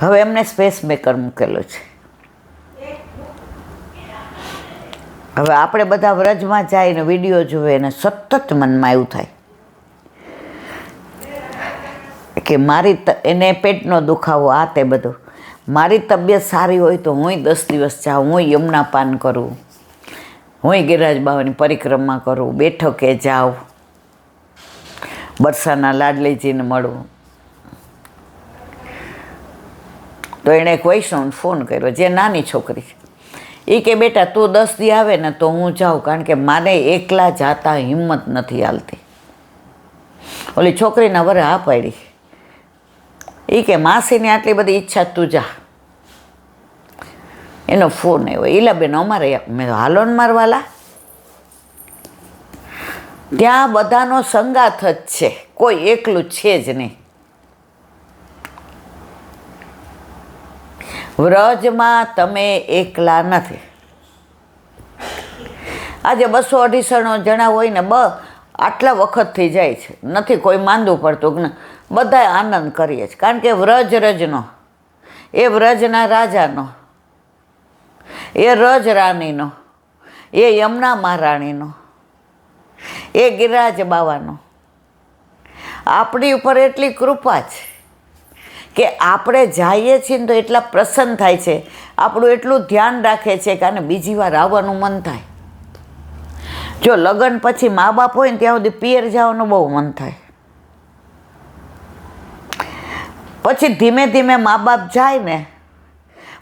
હવે એમને space maker મૂકેલો છે. હવે આપણે બધા વ્રજમાં જઈને વિડીયો જોવે ને સતત મનમાં એવું થાય કે એને પેટનો દુખાવો આ તે બધો, મારી તબિયત સારી હોય તો હું 10 દિવસ જાઉં, હું યમુના પાન કરું, હું ગિરિરાજ બાવાની પરિક્રમા કરું, બેઠકે જાઉં, બરસાના લાડલીજીને મળું. તો એણે એક વૈષ્ણવને ફોન કર્યો, જે નાની છોકરી છે. એ કે બેટા તું 10 દી આવે ને તો હું જાઉં, કારણ કે મારે એકલા જાતા હિંમત નથી હાલતી. ઓલી છોકરીના વરે હા પાડી. એ કે માસીની આટલી બધી ઈચ્છા તું જા. એનો ફોન આવ્યો, ઈલાબેન અમારે, મેં હાલો ને મારવાલા. ત્યાં બધાનો સંગાથ જ છે, કોઈ એકલું છે જ નહીં. વ્રજમાં તમે એકલા નથી. આજે 200-250 જણા હોય ને આટલા વખત થઈ જાય છે, નથી કોઈ માંદું પડતું. બધા આનંદ કરીએ છીએ, કારણ કે વ્રજ રજનો, એ વ્રજના રાજાનો, એ રજ રાણીનો, એ યમુના મહારાણીનો, એ ગિરિરાજ બાવાનો આપણી ઉપર એટલી કૃપા છે કે આપણે જઈએ છીએ ને તો એટલા પ્રસન્ન થાય છે, આપણું એટલું ધ્યાન રાખે છે કે આને બીજી વાર આવવાનું મન થાય. જો લગ્ન પછી મા બાપ હોય ને ત્યાં સુધી પિયર જવાનું બહુ મન થાય. પછી ધીમે ધીમે મા બાપ જાય ને,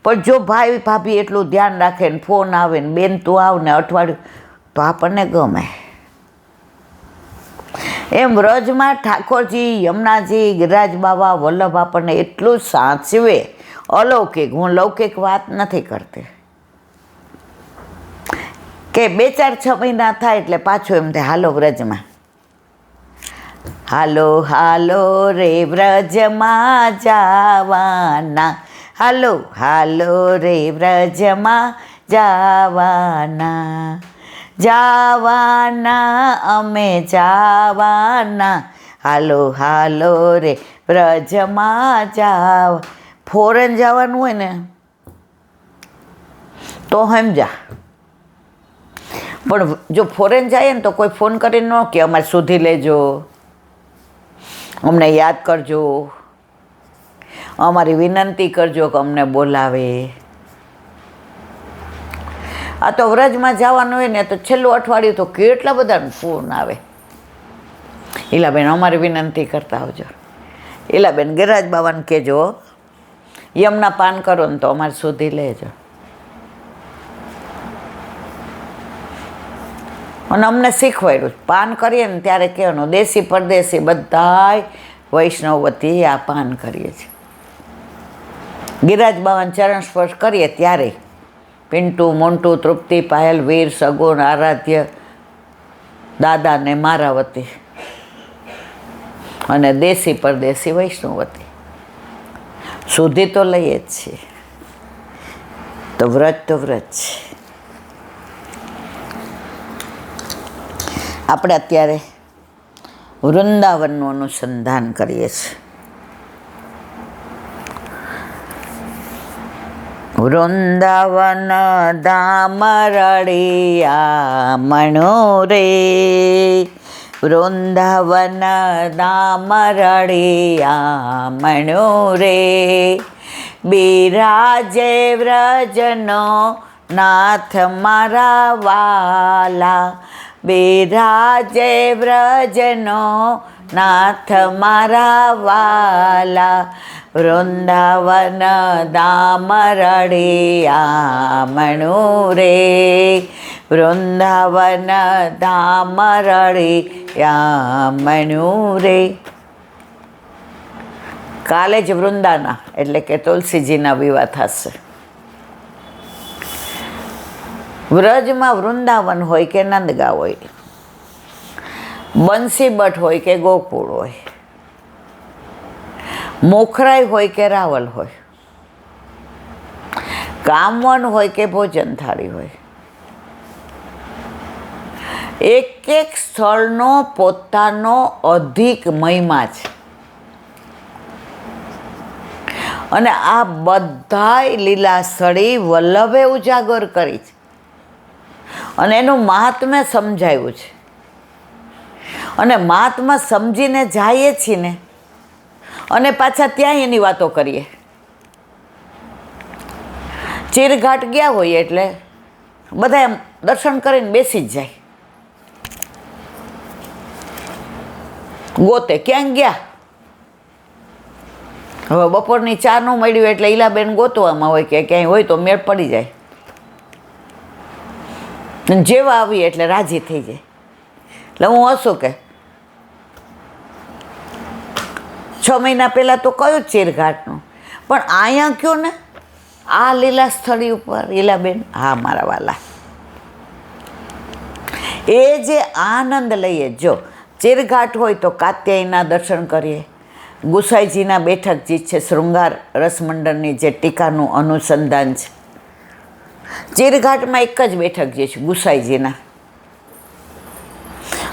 પણ જો ભાઈ ભાભી એટલું ધ્યાન રાખે ને ફોન આવે ને બેન તું આવ ને અઠવાડિયું, તો આપણને ગમે. એમ વ્રજમાં ઠાકોરજી, યમુનાજી, ગિરિરાજ બાવા, વલ્લભ આપણને એટલું સાચવે, અલૌકિક. હું લૌકિક વાત નથી કરતી કે 2-4-6 મહિના થાય એટલે પાછું એમ થાય હાલો વ્રજમાં, હાલો હાલો રે વ્રજમાં જાવાના, હાલો હાલો રે વ્રજમાં જાવાના, જાવાના અમે જાવાના, હાલો હાલો રે વ્રજમાં જાવ. ફોરેન જવાનું હોય ને તો સમજા, પણ જો ફોરેન જાય ને તો કોઈ ફોન કરીને ન કે અમારે શોધી લેજો, અમને યાદ કરજો, અમારી વિનંતી કરજો કે અમને બોલાવે. આ તો વ્રજમાં જવાનું હોય ને તો છેલ્લું અઠવાડિયું તો કેટલા બધાનો ફોન આવે, ઈલાબેન અમારી વિનંતી કરતા આવજો, ઈલાબેન ગિરિરાજ બાવાને કહેજો યમુના પાન કરો ને તો અમારે શોધી લેજો. અને અમને શીખવાડ્યું પાન કરીએ ને ત્યારે કહેવાનું, દેશી પરદેશી બધાય વૈષ્ણવ વતી આ પાન કરીએ છીએ. ગિરિરાજ બાવાને ચરણ સ્પર્શ કરીએ ત્યારે પિન્ટુ, મોન્ટુ, તૃપ્તિ, પાયલ, વીર, સગુણ, આરાધ્ય, દાદા ને મારા વતી, અને દેશી પરદેશી વૈષ્ણવ વતી સુધી તો લઈએ જ છીએ. તો વ્રજ છે. આપણે અત્યારે વૃંદાવનનું અનુસંધાન કરીએ છીએ. વૃંદાવન ધામ રળિયા મણો રે, વૃંદાવન ધામ રળિયા મણો રે, બિરાજે વ્રજનો નાથ મારા વાલા, બિરાજે વ્રજનો નાથ મારા વાલા, વૃંદાવન ધામ રળિયા મણો રે, વૃંદાવન ધામ રળિયા મણો રે. કાલે જ વૃંદાના એટલે કે તુલસીજીના વિવાહ થશે. વ્રજમાં વૃંદાવન હોય કે નંદગાંવ હોય, બંસીબટ હોય કે ગોકુળ હોય, મોખરાઈ હોય કે રાવલ હોય, કામવન હોય કે ભોજન થાળી હોય, એક એક સ્થળનો પોતાનો અધિક મહિમા છે. અને આ બધાય લીલા સ્થળી વલ્લભે ઉજાગર કરી છે અને એનું મહાત્મ્ય સમજાયું છે. અને મહાત્મા સમજીને જઈએ છીએ ને અને પાછા ત્યાં એની વાતો કરીએ. ચીરઘાટ ગયા હોઈએ એટલે બધા એમ દર્શન કરીને બેસી જ જાય. ગોતે ક્યાં ગયા, હવે બપોરની ચા ન મળ્યું એટલે ઈલાબેન ગોતવામાં હોય કે ક્યાંય હોય તો મેળ પડી જાય. જેવા આવીએ એટલે રાજી થઈ જાય. એટલે હું હસું કે 6 મહિના પહેલાં તો કયું ચીરઘાટનું, પણ અહીંયા કયો ને આ લીલા સ્થળી ઉપર લીલાબેન, હા મારા વાલા, એ જે આનંદ લઈએ. જો ચીરઘાટ હોય તો કાત્યાયના દર્શન કરીએ. ગુસાઈજીના બેઠકજી છે, શૃંગાર રસમંડળની જે ટીકાનું અનુસંધાન છે. ચીરઘાટમાં એક જ બેઠકજી છે ગુસાઈજીના,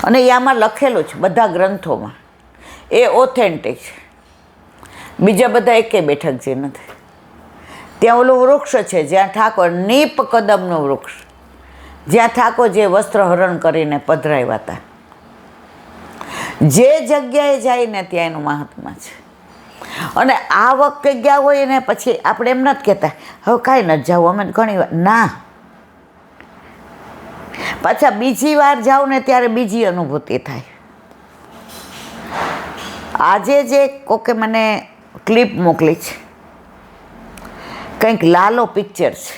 અને એ આમાં લખેલું છે બધા ગ્રંથોમાં, એ ઓથેન્ટિક છે. બીજા બધા એકે બેઠકજી નથી. ત્યાં ઓલું વૃક્ષ છે જ્યાં ઠાકોર, નીપ કદમનું વૃક્ષ, જ્યાં ઠાકોરજીએ વસ્ત્રહરણ કરીને પધરાવ્યા હતા. જે જગ્યાએ જઈને ત્યાં એનું મહાત્મા છે. અને આ વખતે ગયા હોય ને પછી આપણે એમ નથી કહેતા હવે કાંઈ નથી જાવું, અમે ઘણી વાર ના, પાછા બીજી વાર જાઓ ને ત્યારે બીજી અનુભૂતિ થાય. આજે જે કોકે મને ક્લિપ મોકલી છે, કંઈક લાલો પિક્ચર છે,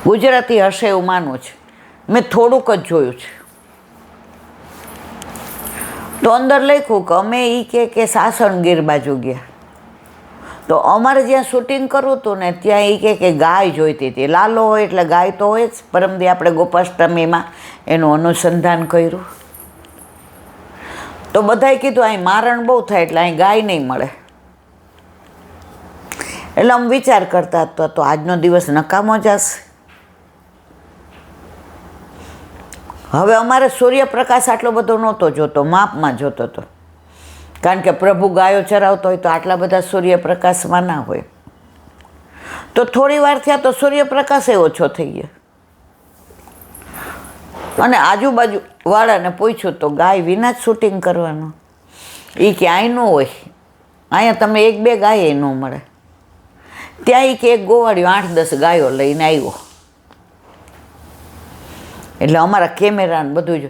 ગુજરાતી હશે એવું માનું છે, મેં થોડુંક જ જોયું છે. તો અંદર લખ્યું કે અમે કે સાસણગીર બાજુ ગયા, તો અમારે જ્યાં શૂટિંગ કરવું હતું ને ત્યાં કે ગાય જોઈતી હતી. લાલો હોય એટલે ગાય તો હોય જ. પરમદી આપણે ગોપાષ્ટમીમાં એનું અનુસંધાન કર્યું. તો બધાએ કીધું અહીં મારણ બહુ થાય એટલે અહીં ગાય નહીં મળે. એટલે અમે વિચાર કરતા હતા તો આજનો દિવસ નકામો જશે. હવે અમારે સૂર્યપ્રકાશ આટલો બધો નહોતો જોતો, માપમાં જોતો હતો. કારણ કે પ્રભુ ગાયો ચરાવતો હોય તો આટલા બધા સૂર્યપ્રકાશમાં ના હોય. તો થોડી વાર થયા તો સૂર્યપ્રકાશ ઓછો થઈ ગયો. અને આજુબાજુ વાળાને પૂછ્યું તો ગાય વિના જ શૂટિંગ કરવાનું. એ કે અહીં ન હોય, અહીંયા તમે 1-2 ગાય ન મળે. ત્યાં એ કે એક ગોવાળિયો 8-10 ગાયો લઈને આવ્યો. એટલે અમારા કેમેરાને બધું જ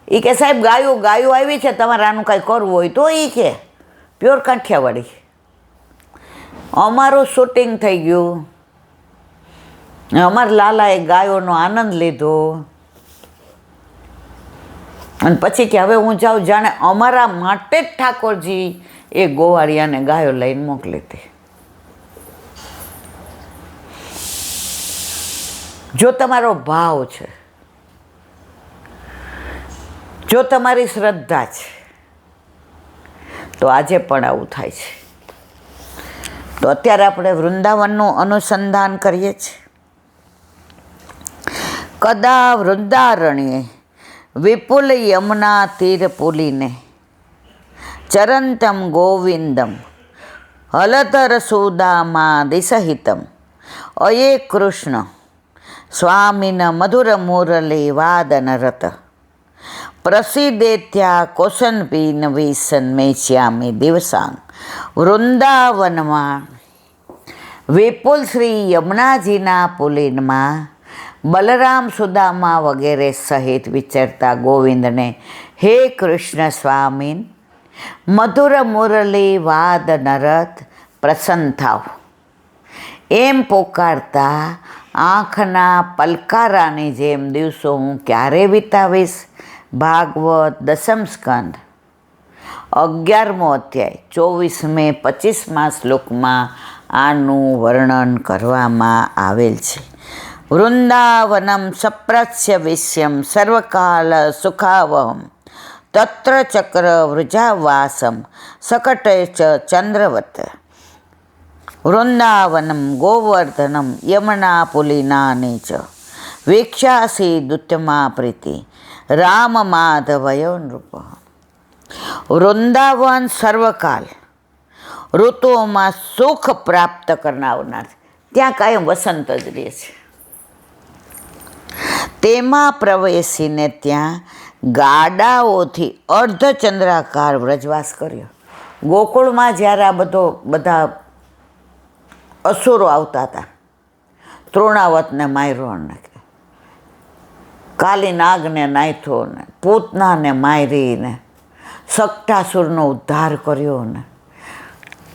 એ કે સાહેબ ગાયો આવી છે, તમારે આનું કાંઈ કરવું હોય તો. એ કે પ્યોર કાઠિયાવાડી. અમારું શૂટિંગ થઈ ગયું, અમારા લાલાએ ગાયોનો આનંદ લીધો. અને પછી કે હવે હું જાઉં, જાણે અમારા માટે જ ઠાકોરજી એ ગોવાળિયાને ગાયો લઈને મોકલી હતી. જો તમારો ભાવ છે, જો તમારી શ્રદ્ધા છે, તો આજે પણ આવું થાય છે. તો અત્યારે આપણે વૃંદાવનનું અનુસંધાન કરીએ છીએ. કદા વૃંદારણ્યે વિપુલ યમુના તીર પુલીને ચરંતમ ગોવિંદમ હલધર સુદામા દિસહિતમ અયે કૃષ્ણ સ્વામિન મધુર મુરલી વાદન રત પ્રસિદ્ધેત્યા કોશનપી નવીસન મેચ્યામી દિવસાંગ. વૃંદાવનમાં વિપુલ શ્રી યમુનાજીના પુલીનમાં બલરામ સુદામા વગેરે સહિત વિચરતા ગોવિંદને હે કૃષ્ણ સ્વામી મધુર મુરલી વાદ નરત પ્રસન્ન થાવ એમ પોકારતા આંખના પલકારાની જેમ દિવસો હું ક્યારે વિતાવીશ. ભાગવત 10મ સ્કંદ 11મો અધ્યાય 24-25 શ્લોકમાં આનું વર્ણન કરવામાં આવેલ છે. વૃંદાવનમ સપ્રસ્ય વિશ્યમ સર્વકાલ સુખાવહમ તત્ર ચક્ર વૃજાવાસમ સકટે ચ ચંદ્રવત. વૃંદાવનમ ગોવર્ધનમ યમુના પુલીનાની ચ વીક્ષાસી દુત્તમા પ્રીતિ રામ માધવયો નૃપ. વૃંદાવન સર્વકાલ ઋતુઓમાં સુખ પ્રાપ્ત કરનાર, ત્યાં કાયમ વસંત જ રહે છે. તેમાં પ્રવેશીને ત્યાં ગાડાઓથી અર્ધચંદ્રાકાર વ્રજવાસ કર્યો. ગોકુળમાં જ્યારે આ બધા અસુરો આવતા હતા, તૃણાવતને માર્યો ને, કાલી નાગને નાથ્યો ને, પૂતનાને મારીને, સક્ટાસુરનો ઉદ્ધાર કર્યો ને,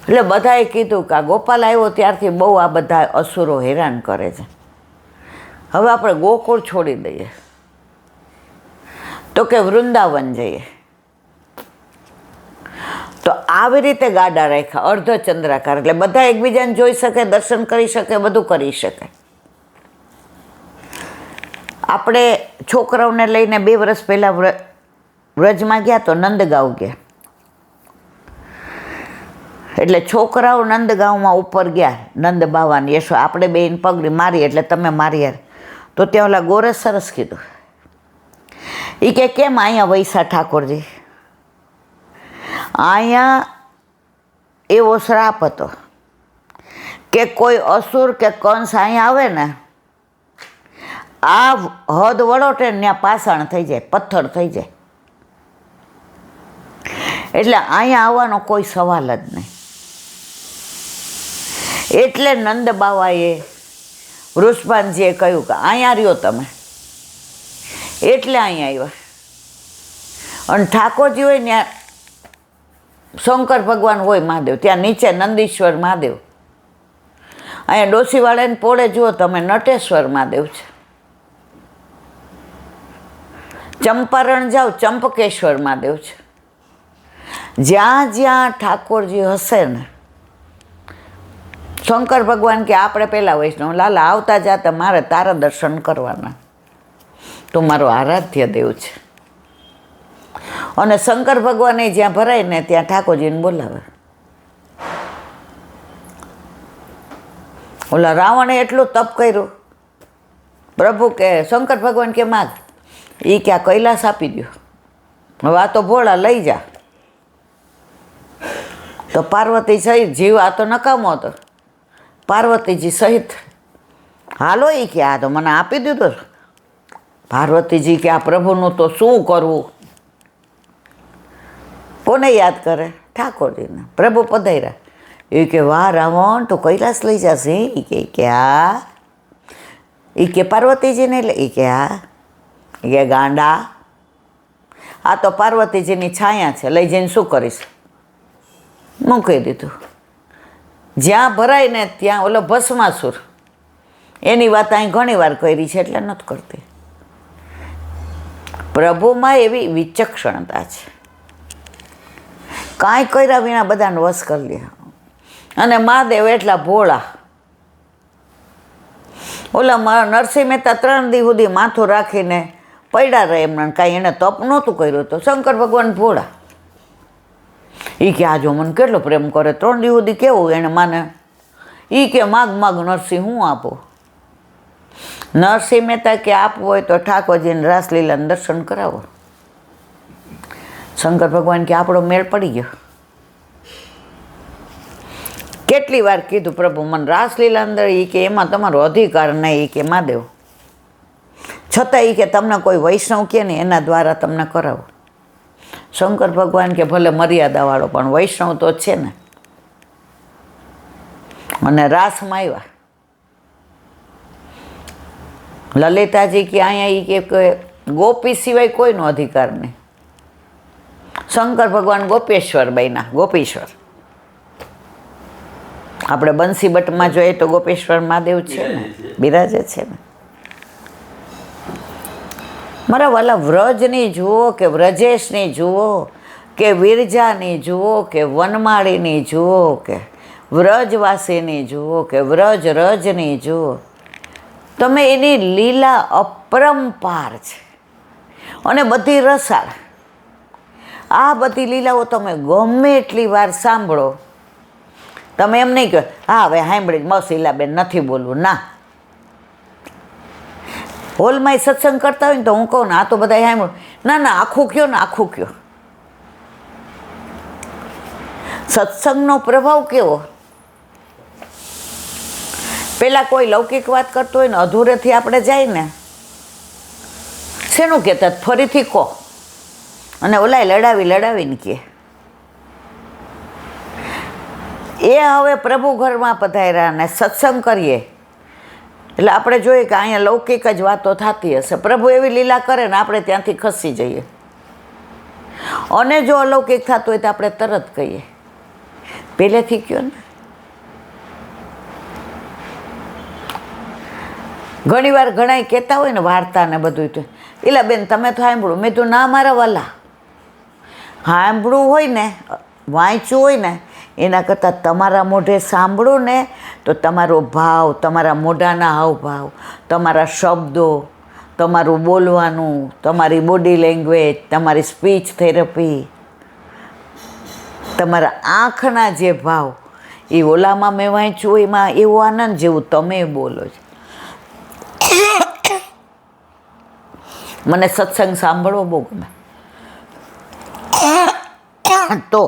એટલે બધાએ કીધું કે આ ગોપાલ આવ્યો ત્યારથી બહુ આ બધા અસુરો હેરાન કરે છે, હવે આપણે ગોકુળ છોડી દઈએ, તો કે વૃંદાવન જઈએ. તો આવી રીતે ગાડા રાખ્યા અર્ધચંદ્રાકાર, એટલે બધા એકબીજાને જોઈ શકે, દર્શન કરી શકે, બધું કરી શકે. આપણે છોકરાઓને લઈને 2 વર્ષ પહેલાં વ્રજમાં ગયા તો નંદગાંવ ગયા, એટલે છોકરાઓ નંદગાંવમાં ઉપર ગયા, નંદ બાવાની યશો, આપણે બેન પગડી મારી એટલે તમે મારી યાર. તો ત્યાં ઓલા ગોરે સરસ કીધું, એ કે કેમ અહીંયા વૈસા ઠાકોરજી? અહીંયા એવો શ્રાપ હતો કે કોઈ અસુર કે કંસ અહીંયા આવે ને, આ હદ વળોટે ને ત્યાં પાષાણ થઈ જાય, પથ્થર થઈ જાય, એટલે અહીંયા આવવાનો કોઈ સવાલ જ નહીં. એટલે નંદ બાવાએ વૃષભાનજીએ કહ્યું કે અહીંયા રહ્યો તમે, એટલે અહીંયા આવ્યા. અને ઠાકોરજી હોય ત્યાં શંકર ભગવાન હોય મહાદેવ, ત્યાં નીચે નંદીશ્વર મહાદેવ, અહીંયા ડોસીવાળાને પોળે જુઓ તમે નટેશ્વર મહાદેવ છે, ચંપારણ જાઓ ચંપકેશ્વર મહાદેવ છે. જ્યાં જ્યાં ઠાકોરજી હશે ને, શંકર ભગવાન કે આપણે પહેલાં વૈષ્ણવ લાલા આવતા જાતા મારે તારા દર્શન કરવાના, તો મારો આરાધ્ય દેવ છે. અને શંકર ભગવાને જ્યાં ભરાય ને ત્યાં ઠાકોરજીને બોલાવે. ઓલા રાવણે એટલું તપ કર્યું, પ્રભુ કે શંકર ભગવાન કે માગ, એ કે આ કૈલાસ આપી દો, હવે આ તો ભોળા લઈ જા. તો પાર્વતી સહિત જીવ આ તો નકામો હતો, પાર્વતીજી સહિત હાલો, એ કે આ તો મને આપી દીધું. પાર્વતીજી કે આ પ્રભુનું તો શું કરવું? કોને યાદ કરે? ઠાકોરજીને. પ્રભુ પધાર્યા, એ કે વાહ રાવણ તો કૈલાસ લઈ જશે? એ કે હા. એ કે પાર્વતીજીને એટલે? એ કે હા. એ કે ગાંડા, આ તો પાર્વતીજીની છાયા છે, લઈ જઈને શું કરીશ? મૂકી દીધું. જ્યાં ભરાય ને ત્યાં ઓલો ભસ્માસુર, એની વાત અહીં ઘણી વાર કરી છે એટલે નથી કરતી. પ્રભુમાં એવી વિચક્ષણતા છે, કાંઈ કર્યા વિના બધાને વશ કરી લે. અને મહાદેવ એટલા ભોળા. ઓલા નરસિંહ મહેતા 3 દી સુધી માથું રાખીને પડ્યા રહે, એમને કાંઈ એને તપ નહોતું કર્યું. તો શંકર ભગવાન ભોળા, એ કે આજો મને કેટલો પ્રેમ કરે, 3 દી સુધી કેવું એને માને? એ કે માગ માગ નરસિંહ હું આપું. નરસિંહ મહેતા કે આપવું હોય તો ઠાકોરજીને રાસલીલાને દર્શન કરાવો. શંકર ભગવાન કે આપણો મેળ પડી ગયો. કેટલી વાર કીધું પ્રભુ મને રાસલીલા અંદર, એ કે એમાં તમારો અધિકાર નહીં, એ કે મહાદેવ. છતાં એ કે તમને કોઈ વૈષ્ણવ કે ને એના દ્વારા તમને કરાવો. શંકર ભગવાન કે ભલે મર્યાદાવાળો પણ વૈષ્ણવ તો છે ને. મને રાસમાં આવ્યા. લલિતાજી કે અહીંયા એ કે ગોપી સિવાય કોઈનો અધિકાર નહીં. શંકર ભગવાન ગોપેશ્વર બન્યા, ગોપીશ્વર. આપણે બંસી બટમાં જોઈએ તો ગોપેશ્વર મહાદેવ છે ને, બિરાજે છે ને. મારા વાલા વ્રજની જુઓ કે વ્રજેશની જુઓ કે વિરજાની જુઓ કે વનમાળીની જુઓ કે વ્રજવાસીની જુઓ કે વ્રજ રજની જુઓ, તમે એની લીલા અપરંપાર છે અને બધી રસાળ. આ બધી લીલાઓ તમે ગમે એટલી વાર સાંભળો, તમે એમ નહીં કહો હા હવે સાંભળી બસ લીલાબેન નથી બોલવું. ના, હોલમાં સત્સંગ કરતા હોય ને તો હું કહું ને આ તો બધા સાંભળો, ના ના આખું કયો ને આખું કયો. સત્સંગનો પ્રભાવ કેવો? પેલા કોઈ લૌકિક વાત કરતો હોય ને અધૂરેથી આપણે જાય ને, શેનું કહેતા ફરીથી કહો, અને ઓલાય લડાવીને કહે. એ હવે પ્રભુ ઘરમાં પધાર્યા અને સત્સંગ કરીએ એટલે આપણે જોઈએ કે અહીંયા લૌકિક જ વાતો થતી હશે. પ્રભુ એવી લીલા કરે ને આપણે ત્યાંથી ખસી જઈએ. અને જો અલૌકિક થતું હોય તો આપણે તરત કહીએ પહેલેથી કયો ને. ઘણી વાર ઘણા કહેતા હોય ને વાર્તા ને બધું, તો એલા બેન તમે તો સાંભળું. મેં તો ના મારા વાલા, સાંભળવું હોય ને વાંચવું હોય ને એના કરતાં તમારા મોઢે સાંભળો ને તો તમારો ભાવ, તમારા મોઢાના હાવભાવ, તમારા શબ્દો, તમારું બોલવાનું, તમારી બોડી લેંગ્વેજ, તમારી સ્પીચ થેરપી, તમારા આંખના જે ભાવ, એ ઓલામાં મેં વાંચ્યું એમાં એવો આનંદ જેવું તમે બોલો છો. મને સત્સંગ સાંભળવો બહુ ગમે. તો